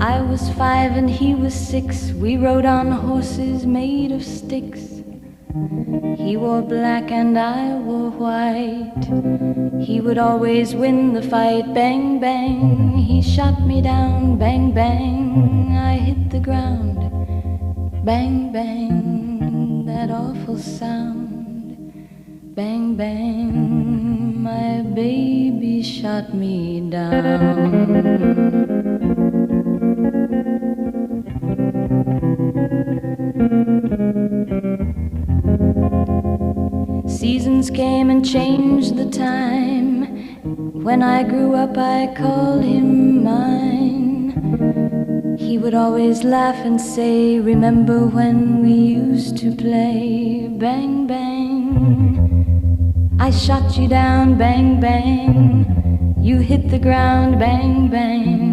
I was 5 and he was 6. We rode on horses made of sticks. He wore black and I wore white. He would always win the fight. Bang, bang, he shot me down. Bang, bang, I hit the ground. Bang, bang, that awful sound. Bang, bang, my baby shot me down. Seasons came and changed the time. When I grew up I called him mine. He would always laugh and say, remember when we used to play? Bang, bang, I shot you down. Bang, bang, you hit the ground. Bang, bang,